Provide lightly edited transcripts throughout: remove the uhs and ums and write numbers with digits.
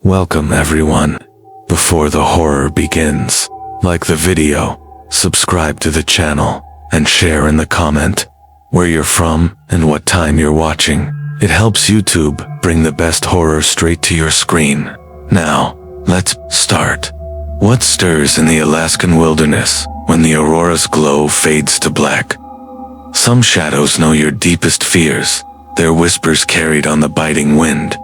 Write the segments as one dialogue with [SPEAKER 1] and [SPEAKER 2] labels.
[SPEAKER 1] Welcome everyone. Before the horror begins, like the video, subscribe to the channel, and share in the comment where you're from and what time you're watching. It helps YouTube bring the best horror straight to your screen. Now, let's start. What stirs in the Alaskan wilderness when the aurora's glow fades to black? Some shadows know your deepest fears, their whispers carried on the biting wind,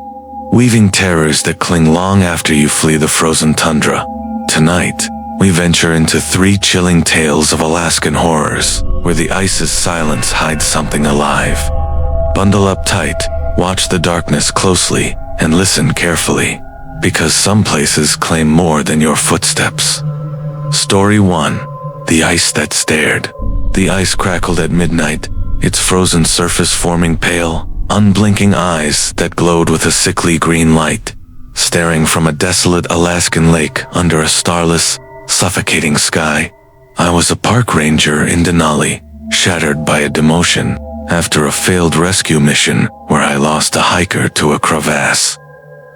[SPEAKER 1] weaving terrors that cling long after you flee the frozen tundra. Tonight, we venture into 3 chilling tales of Alaskan horrors, where the ice's silence hides something alive. Bundle up tight, watch the darkness closely, and listen carefully, because some places claim more than your footsteps. Story 1. The Ice That Stared. The ice crackled at midnight, its frozen surface forming pale, unblinking eyes that glowed with a sickly green light, staring from a desolate Alaskan lake under a starless, suffocating sky. I was a park ranger in Denali, shattered by a demotion after a failed rescue mission where I lost a hiker to a crevasse.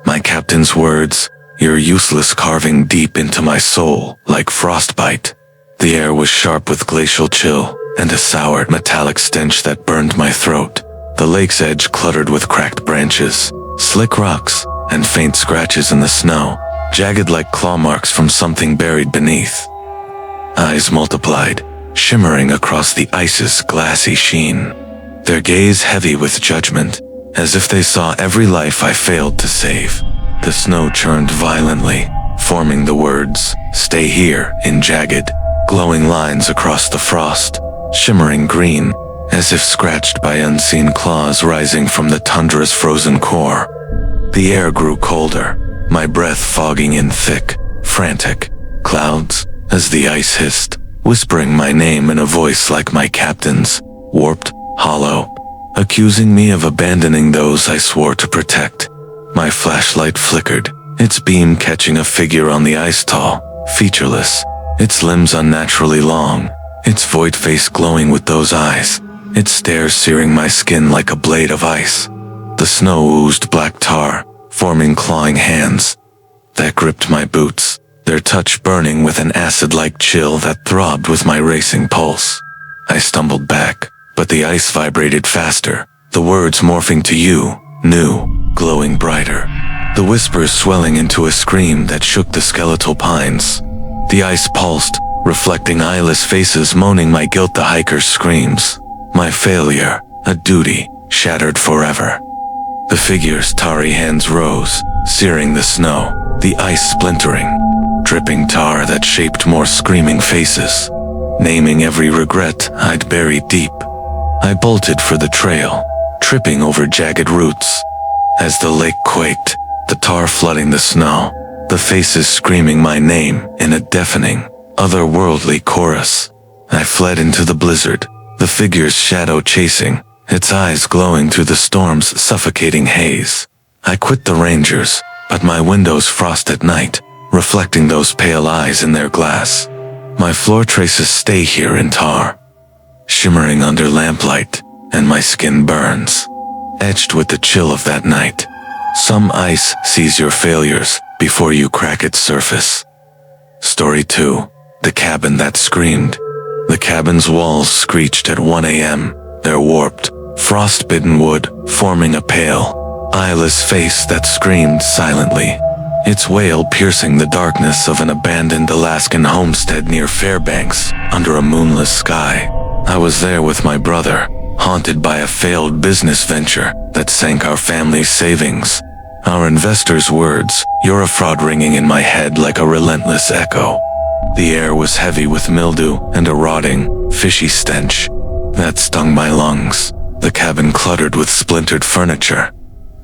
[SPEAKER 1] My captain's words, "You're useless," carving deep into my soul like frostbite. The air was sharp with glacial chill and a sour metallic stench that burned my throat. The lake's edge cluttered with cracked branches, slick rocks, and faint scratches in the snow, jagged like claw marks from something buried beneath. Eyes multiplied, shimmering across the ice's glassy sheen, their gaze heavy with judgment, as if they saw every life I failed to save. The snow churned violently, forming the words, "Stay here," in jagged, glowing lines across the frost, shimmering green, as if scratched by unseen claws rising from the tundra's frozen core. The air grew colder, my breath fogging in thick, frantic clouds as the ice hissed, whispering my name in a voice like my captain's, warped, hollow, accusing me of abandoning those I swore to protect. My flashlight flickered, its beam catching a figure on the ice tall, featureless, its limbs unnaturally long, its void face glowing with those eyes, its stare searing my skin like a blade of ice. The snow oozed black tar, forming clawing hands that gripped my boots, their touch burning with an acid-like chill that throbbed with my racing pulse. I stumbled back, but the ice vibrated faster, the words morphing to "you," new, glowing brighter, the whispers swelling into a scream that shook the skeletal pines. The ice pulsed, reflecting eyeless faces moaning my guilt, the hiker's screams. My failure, a duty, shattered forever. The figure's tarry hands rose, searing the snow, the ice splintering, dripping tar that shaped more screaming faces, naming every regret I'd buried deep. I bolted for the trail, tripping over jagged roots. As the lake quaked, the tar flooding the snow, the faces screaming my name in a deafening, otherworldly chorus, I fled into the blizzard, the figure's shadow chasing, its eyes glowing through the storm's suffocating haze. I quit the rangers, but my windows frost at night, reflecting those pale eyes in their glass. My floor traces stay here in tar, shimmering under lamplight, and my skin burns, etched with the chill of that night. Some ice sees your failures before you crack its surface. Story 2. The Cabin That Screamed. The cabin's walls screeched at 1 a.m., their warped, frost-bitten wood forming a pale, eyeless face that screamed silently, its wail piercing the darkness of an abandoned Alaskan homestead near Fairbanks under a moonless sky. I was there with my brother, haunted by a failed business venture that sank our family's savings. Our investors' words, "You're a fraud," ringing in my head like a relentless echo. The air was heavy with mildew and a rotting, fishy stench that stung my lungs. The cabin cluttered with splintered furniture,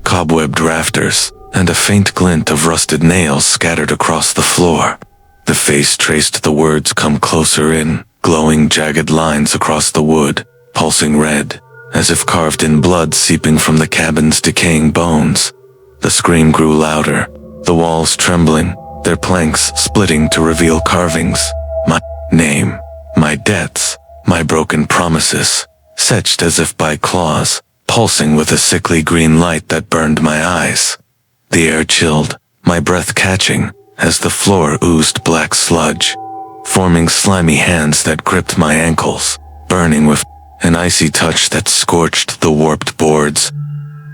[SPEAKER 1] cobwebbed rafters, and a faint glint of rusted nails scattered across the floor. The face traced the words, "Come closer," in glowing jagged lines across the wood, pulsing red, as if carved in blood seeping from the cabin's decaying bones. The scream grew louder, the walls trembling, their planks splitting to reveal carvings. My name, my debts, my broken promises, etched as if by claws, pulsing with a sickly green light that burned my eyes. The air chilled, my breath catching as the floor oozed black sludge, forming slimy hands that gripped my ankles, burning with an icy touch that scorched the warped boards.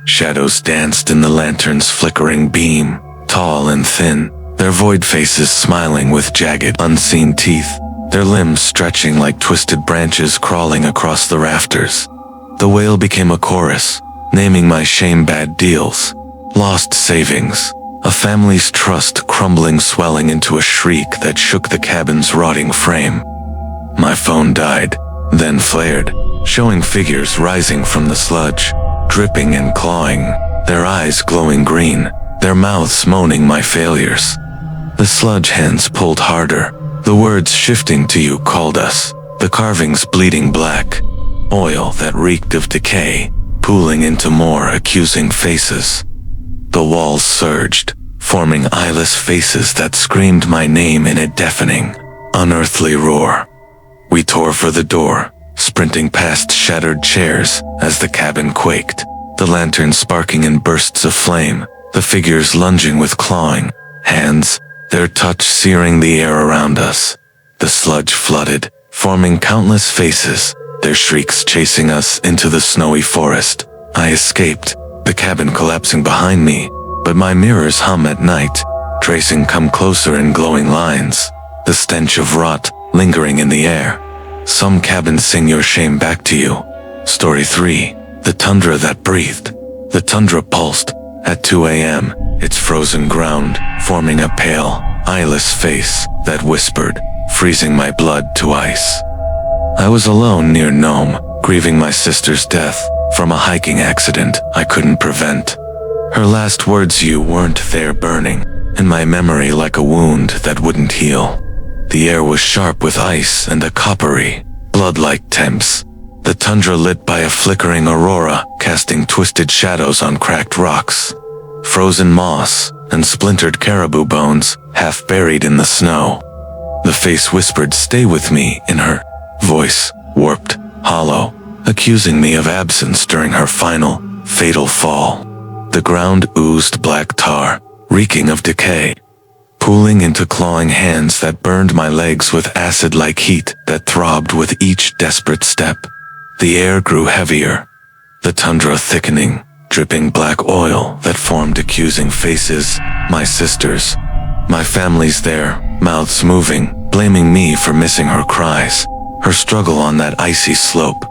[SPEAKER 1] Shadows danced in the lantern's flickering beam, tall and thin, their void faces smiling with jagged, unseen teeth, their limbs stretching like twisted branches crawling across the rafters. The wail became a chorus, naming my shame, bad deals, lost savings, a family's trust crumbling, swelling into a shriek that shook the cabin's rotting frame. My phone died, then flared, showing figures rising from the sludge, dripping and clawing, their eyes glowing green, their mouths moaning my failures. The sludge hands pulled harder, the words shifting to you called us, the carvings bleeding black, oil that reeked of decay, pooling into more accusing faces. The walls surged, forming eyeless faces that screamed my name in a deafening, unearthly roar. We tore for the door, sprinting past shattered chairs as the cabin quaked, the lantern sparking in bursts of flame, the figures lunging with clawing hands, their touch searing the air around us. The sludge flooded, forming countless faces, their shrieks chasing us into the snowy forest. I escaped, the cabin collapsing behind me, but my mirrors hum at night, tracing come closer in glowing lines, the stench of rot lingering in the air. Some cabins sing your shame back to you. Story 3. The tundra that breathed. The tundra pulsed. At 2 a.m., its frozen ground, forming a pale, eyeless face that whispered, freezing my blood to ice. I was alone near Nome, grieving my sister's death from a hiking accident I couldn't prevent. Her last words, "You weren't there," burning in my memory like a wound that wouldn't heal. The air was sharp with ice and a coppery, blood-like temps. The tundra lit by a flickering aurora, casting twisted shadows on cracked rocks. Frozen moss and splintered caribou bones, half buried in the snow. The face whispered, "Stay with me," in her voice, warped, hollow, accusing me of absence during her final, fatal fall. The ground oozed black tar, reeking of decay, pooling into clawing hands that burned my legs with acid-like heat that throbbed with each desperate step. The air grew heavier, the tundra thickening, dripping black oil that formed accusing faces, my sisters, my family's there, mouths moving, blaming me for missing her cries, her struggle on that icy slope.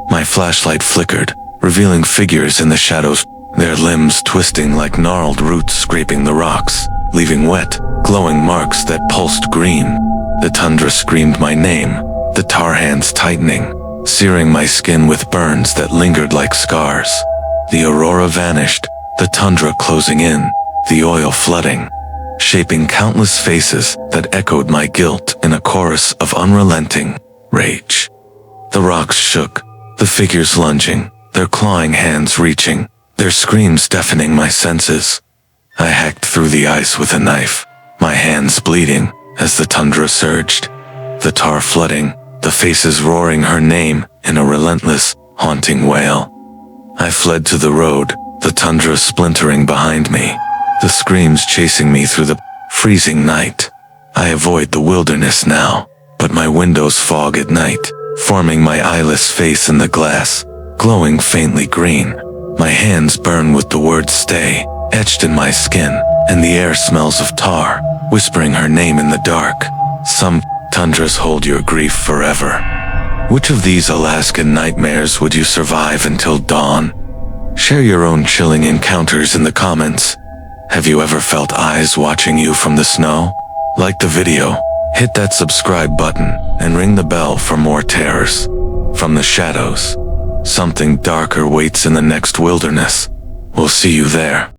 [SPEAKER 1] My flashlight flickered, revealing figures in the shadows, their limbs twisting like gnarled roots scraping the rocks, leaving wet, glowing marks that pulsed green. The tundra screamed my name, the tar hands tightening, searing my skin with burns that lingered like scars. The aurora vanished, the tundra closing in, the oil flooding, shaping countless faces that echoed my guilt in a chorus of unrelenting rage. The rocks shook, the figures lunging, their clawing hands reaching, their screams deafening my senses. I hacked through the ice with a knife, my hands bleeding as the tundra surged, the tar flooding, the faces roaring her name in a relentless, haunting wail. I fled to the road, the tundra splintering behind me, the screams chasing me through the freezing night. I avoid the wilderness now, but my windows fog at night, forming my eyeless face in the glass, glowing faintly green. My hands burn with the word "stay" etched in my skin, and the air smells of tar, whispering her name in the dark. Some tundras hold your grief forever. Which of these Alaskan nightmares would you survive until dawn? Share your own chilling encounters in the comments. Have you ever felt eyes watching you from the snow? Like the video, hit that subscribe button, and ring the bell for more terrors. From the shadows, something darker waits in the next wilderness. We'll see you there.